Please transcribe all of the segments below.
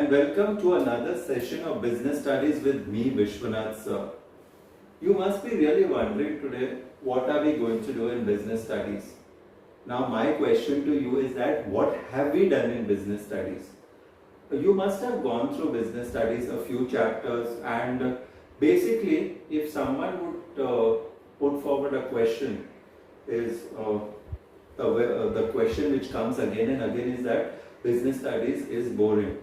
and welcome to another session of Business Studies with me, Vishwanath sir. You must be really wondering today, what are we going to do in Business Studies? Now my question to you is that what have we done in Business Studies? You must have gone through Business Studies a few chapters, and basically if someone would put forward a question is the question which comes again and again is that Business Studies is boring.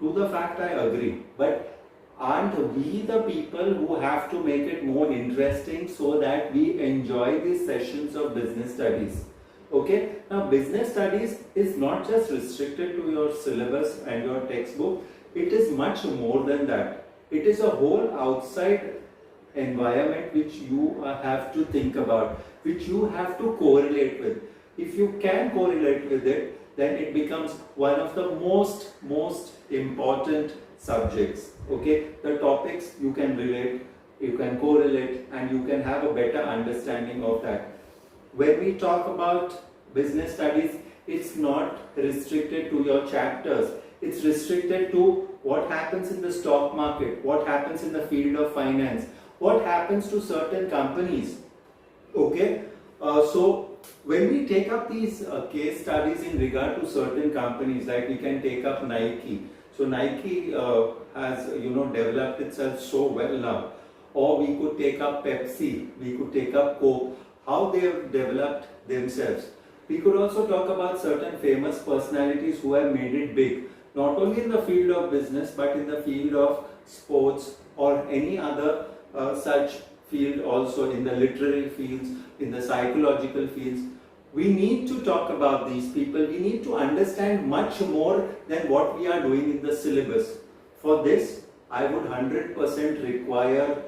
To the fact I agree, but aren't we the people who have to make it more interesting so that we enjoy these sessions of Business Studies? Okay, now Business Studies is not just restricted to your syllabus and your textbook, it is much more than that. It is a whole outside environment which you have to think about, which you have to correlate with. If you can correlate with it, then it becomes one of the most important subjects. Okay, the topics you can relate, you can correlate, and you can have a better understanding of that. When we talk about Business Studies, it's not restricted to your chapters. It's restricted to what happens in the stock market, what happens in the field of finance, what happens to certain companies. Okay, so when we take up these case studies in regard to certain companies, like we can take up Nike. So Nike has developed itself so well now. Or we could take up Pepsi, we could take up Coke, how they have developed themselves. We could also talk about certain famous personalities who have made it big, not only in the field of business but in the field of sports or any other such field, also in the literary fields, in the psychological fields. We need to talk about these people. We need to understand much more than what we are doing in the syllabus. For this, I would 100% require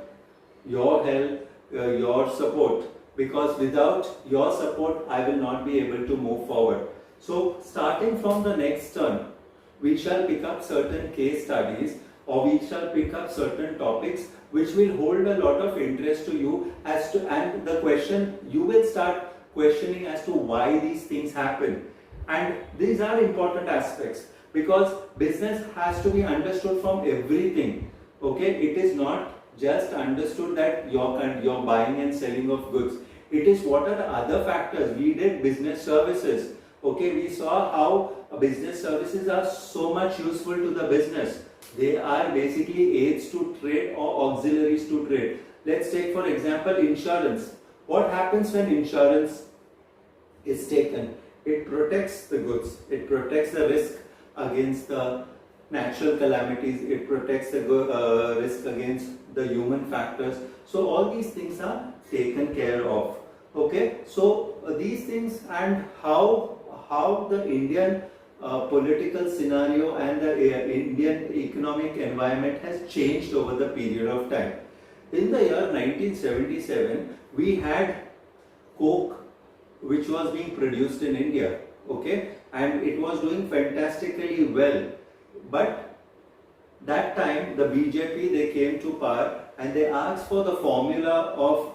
your help, your support, because without your support, I will not be able to move forward. So, starting from the next term, we shall pick up certain case studies, or we shall pick up certain topics which will hold a lot of interest to you and the question, you will start questioning as to why these things happen. And these are important aspects because business has to be understood from everything. Okay, it is not just understood that you're buying and selling of goods. It is what are the other factors. We did business services. Okay, we saw how business services are so much useful to the business. They are basically aids to trade or auxiliaries to trade. Let's take for example insurance. What happens when insurance is taken? It protects the goods. It protects the risk against the natural calamities. It protects the risk against the human factors. So all these things are taken care of. Okay, so these things and how the Indian political scenario and the Indian economic environment has changed over the period of time. In the year 1977, we had Coke, which was being produced in India, okay, and it was doing fantastically well. But that time the BJP, they came to power and they asked for the formula of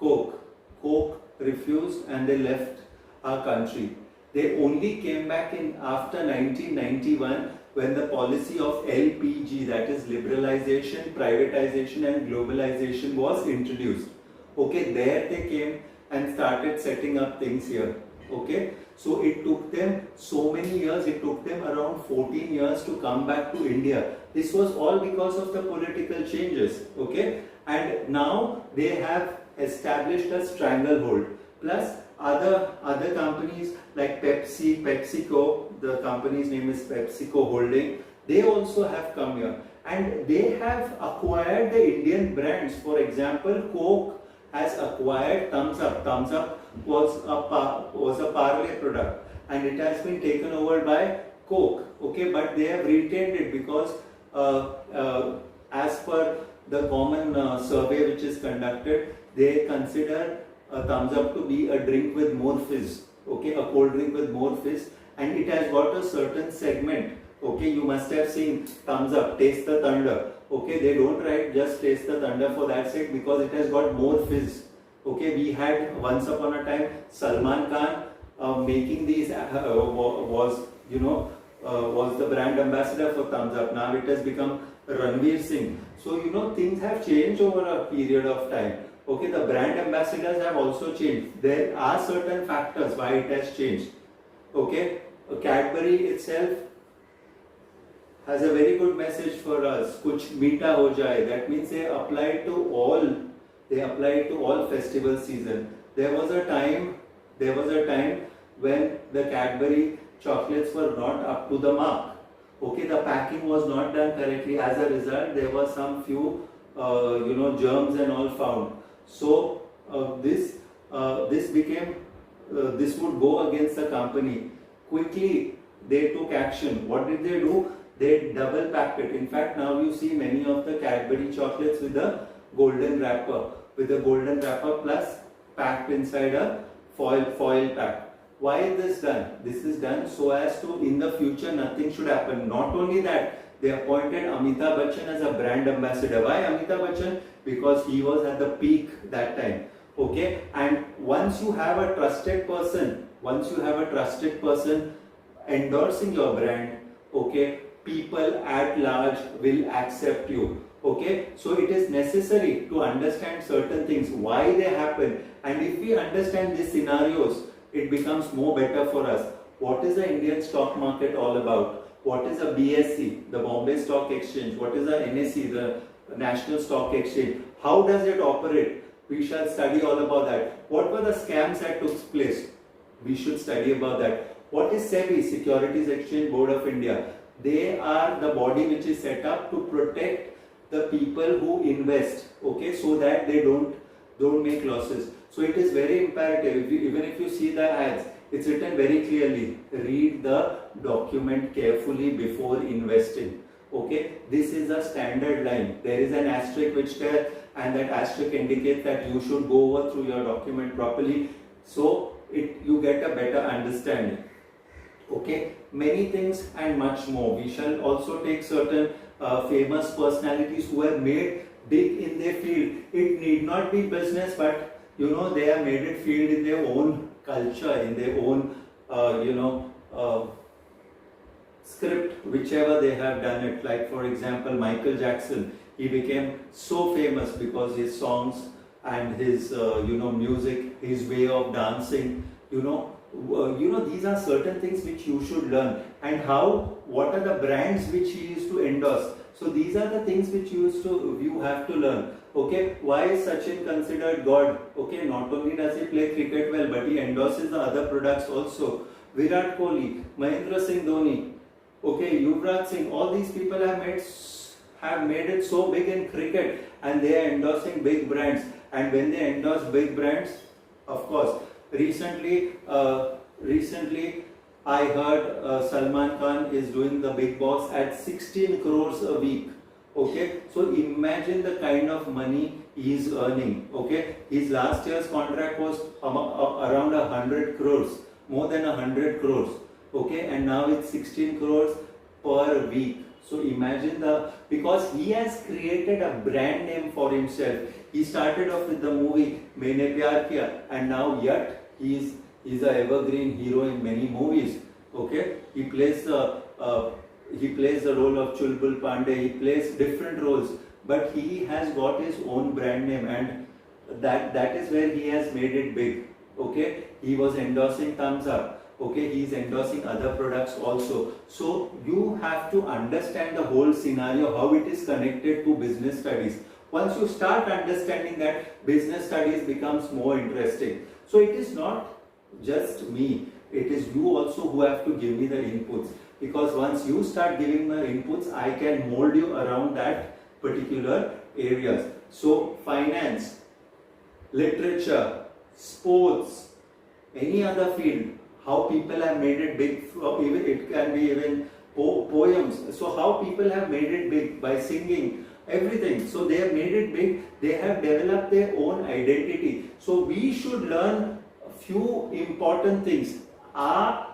Coke. Coke refused and they left our country. They only came back in after 1991 when the policy of LPG, that is liberalization, privatization and globalization, was introduced. Okay, there they came and started setting up things here. Okay, so it took them so many years, it took them around 14 years to come back to India. This was all because of the political changes. Okay, and now they have established a stranglehold. Plus other companies like Pepsi, PepsiCo, the company's name is PepsiCo Holding, they also have come here and they have acquired the Indian brands. For example, Coke has acquired Thums Up. Thums Up was a Parle product and it has been taken over by Coke. Okay, but they have retained it because as per the common survey which is conducted, they consider Thums Up to be a drink with more fizz. Okay, a cold drink with more fizz, and it has got a certain segment. Okay, you must have seen Thums Up, Taste the Thunder. Okay, they don't write just Taste the Thunder for that sake because it has got more fizz. Okay, we had once upon a time Salman Khan making these was was the brand ambassador for Thumbs Up. Now it has become Ranveer Singh. So things have changed over a period of time. Okay, the brand ambassadors have also changed. There are certain factors why it has changed. Okay, Cadbury itself has a very good message for us. Kuch meeta ho jaye. That means they apply it to all. They apply it to all festival season. There was a time when the Cadbury chocolates were not up to the mark. Okay, the packing was not done correctly. As a result, there were some few germs and all found. So this would go against the company. Quickly they took action. What did they do? They double packed it. In fact, now you see many of the Cadbury chocolates with a golden wrapper, plus packed inside a foil pack. Why is this done? This is done so as to in the future nothing should happen. Not only that, they appointed Amitabh Bachchan as a brand ambassador. Why Amitabh Bachchan? Because he was at the peak that time. Okay, and once you have a trusted person endorsing your brand, okay, people at large will accept you. Okay, so it is necessary to understand certain things, why they happen, and if we understand these scenarios, it becomes more better for us. What is the Indian stock market all about? What is a BSE, the Bombay Stock Exchange? What is a NSE, the National Stock Exchange? How does it operate? We shall study all about that. What were the scams that took place? We should study about that. What is SEBI, Securities Exchange Board of India? They are the body which is set up to protect the people who invest, okay, so that they don't make losses. So it is very imperative, even if you see the ads, it's written very clearly, read the document carefully before investing. Okay, this is a standard line. There is an asterisk which there, and that asterisk indicates that you should go over through your document properly, so you get a better understanding. Okay, many things and much more. We shall also take certain famous personalities who have made big in their field. It need not be business, but they have made it field in their own culture, in their own script, whichever they have done it. Like for example, Michael Jackson, he became so famous because his songs and his music, his way of dancing, these are certain things which you should learn. And what are the brands which he used to endorse? So these are the things which you have to learn. Okay, why is Sachin considered God? Okay, not only does he play cricket well, but he endorses the other products also. Virat Kohli, Mahendra Singh Dhoni, okay, Yuvraj Singh, all these people have made it so big in cricket, and they are endorsing big brands. And when they endorse big brands, of course, recently I heard Salman Khan is doing the Big Boss at 16 crores a week. Okay, so imagine the kind of money he is earning. Okay, his last year's contract was around 100 crores, more than 100 crores. Okay, and now it's 16 crores per week. So imagine because he has created a brand name for himself. He started off with the movie Maine Pyar Kiya, and now yet he's an evergreen hero in many movies. Okay, he plays the role of Chulbul Pandey. He plays different roles, but he has got his own brand name, and that is where he has made it big. Okay, he was endorsing Thumbs Up. Okay, he is endorsing other products also. So you have to understand the whole scenario, how it is connected to business studies. Once you start understanding that, business studies becomes more interesting. So it is not just me, it is you also who have to give me the inputs. Because once you start giving the inputs, I can mold you around that particular areas. So finance, literature, sports, any other field, how people have made it big, it can be even poems. So how people have made it big by singing, everything. So they have made it big, they have developed their own identity. So we should learn a few important things. Our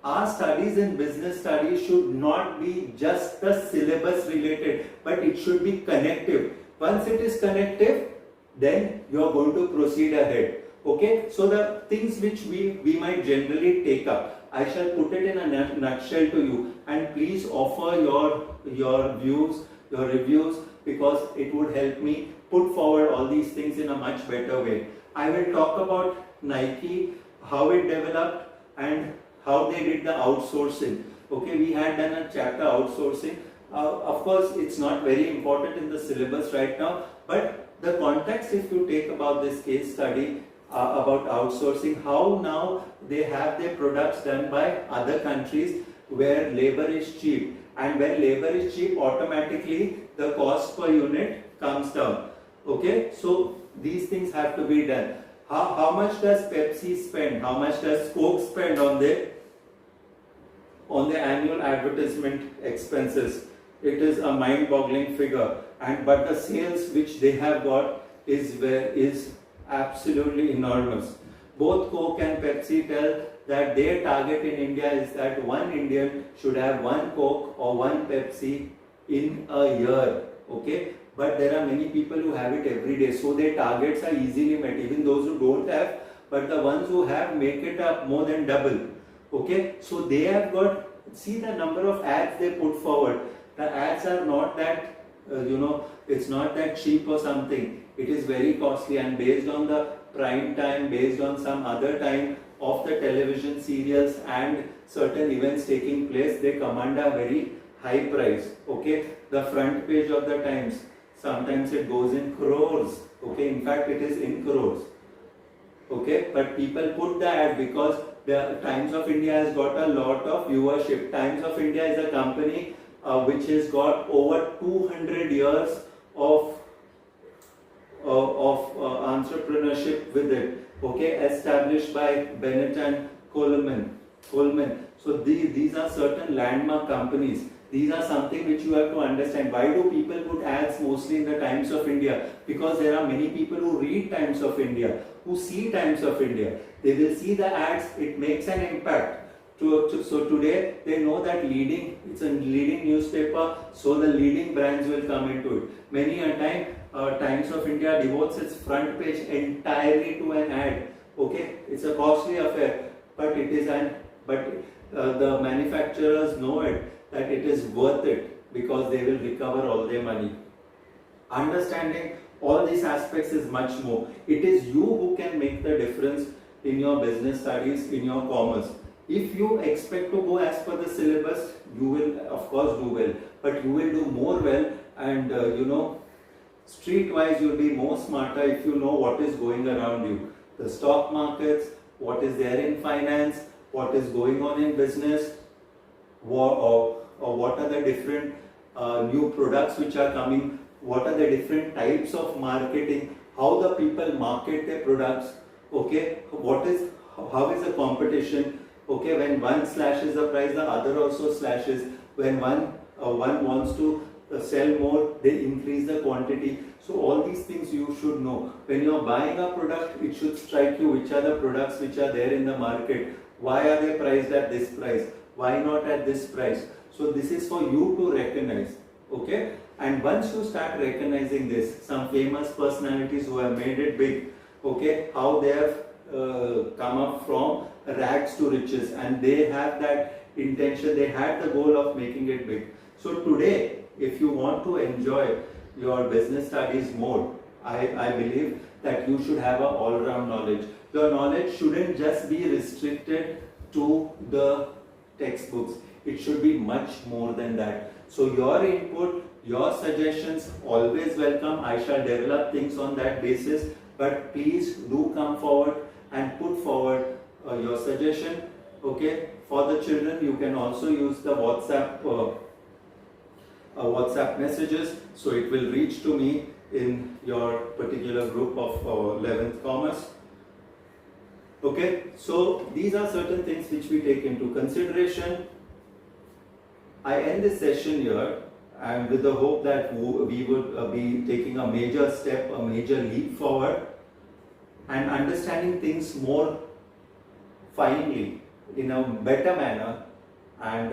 studies in business studies should not be just the syllabus related, but it should be connective. Once it is connective, then you are going to proceed ahead. Okay, so the things which we might generally take up, I shall put it in a nutshell to you, and please offer your views, your reviews, because it would help me put forward all these things in a much better way. I will talk about Nike, how it developed and how they did the outsourcing. Okay, we had done a chapter outsourcing. Of course, it's not very important in the syllabus right now, but the context, if you take about this case study, about outsourcing, how now they have their products done by other countries where labor is cheap, and when labor is cheap, automatically the cost per unit comes down. Okay, so these things have to be done. How much does Pepsi spend? How much does Coke spend on their annual advertisement expenses? It is a mind-boggling figure, and but the sales which they have got is absolutely enormous. Both Coke and Pepsi tell that their target in India is that one Indian should have one Coke or one Pepsi in a year. Okay, but there are many people who have it every day, so their targets are easily met. Even those who don't have, but the ones who have make it up more than double. Okay, so they have got, see the number of ads they put forward. The ads are not that it's not that cheap or something. It is very costly, and based on the prime time, based on some other time of the television serials and certain events taking place, they command a very high price. Okay, the front page of the Times, sometimes it goes in crores. Okay, in fact it is in crores. Okay, but people put the ad because the Times of India has got a lot of viewership. Times of India is a company which has got over 200 years of entrepreneurship with it. Okay, established by Bennett and Coleman. So these are certain landmark companies. These are something which you have to understand. Why do people put ads mostly in the Times of India? Because there are many people who read Times of India, who see Times of India. They will see the ads, it makes an impact. So today they know that it's a leading newspaper, so the leading brands will come into it. Many a time Times of India devotes its front page entirely to an ad. Okay, it's a costly affair, but the manufacturers know it, that it is worth it, because they will recover all their money. Understanding all these aspects is much more. It is you who can make the difference in your business studies, in your commerce. If you expect to go as per the syllabus, you will of course do well, but you will do more well, and streetwise you'll be more smarter if you know what is going around you. The stock markets, what is there in finance, what is going on in business, or what are the different new products which are coming, what are the different types of marketing, how the people market their products. Okay, how is the competition? Okay, when one slashes the price, the other also slashes. When one wants to sell more, they increase the quantity. So all these things you should know. When you are buying a product, it should strike you which are the products which are there in the market. Why are they priced at this price? Why not at this price? So this is for you to recognize. Okay, and once you start recognizing this, some famous personalities who have made it big, okay, how they have come up from rags to riches, and they have that intention, they had the goal of making it big. So today, if you want to enjoy your business studies more, I believe that you should have an all-round knowledge. Your knowledge shouldn't just be restricted to the textbooks. It should be much more than that. So your input, your suggestions, always welcome. I shall develop things on that basis. But please do come forward and put forward your suggestion. Okay, for the children, you can also use the WhatsApp messages, so it will reach to me in your particular group of 11th Commerce. Okay, so these are certain things which we take into consideration. I end this session here, and with the hope that we would be taking a major step, a major leap forward, and understanding things more finely in a better manner, and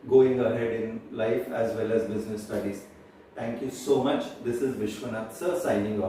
going ahead in life as well as business studies. Thank you so much. This is Vishwanath sir signing off.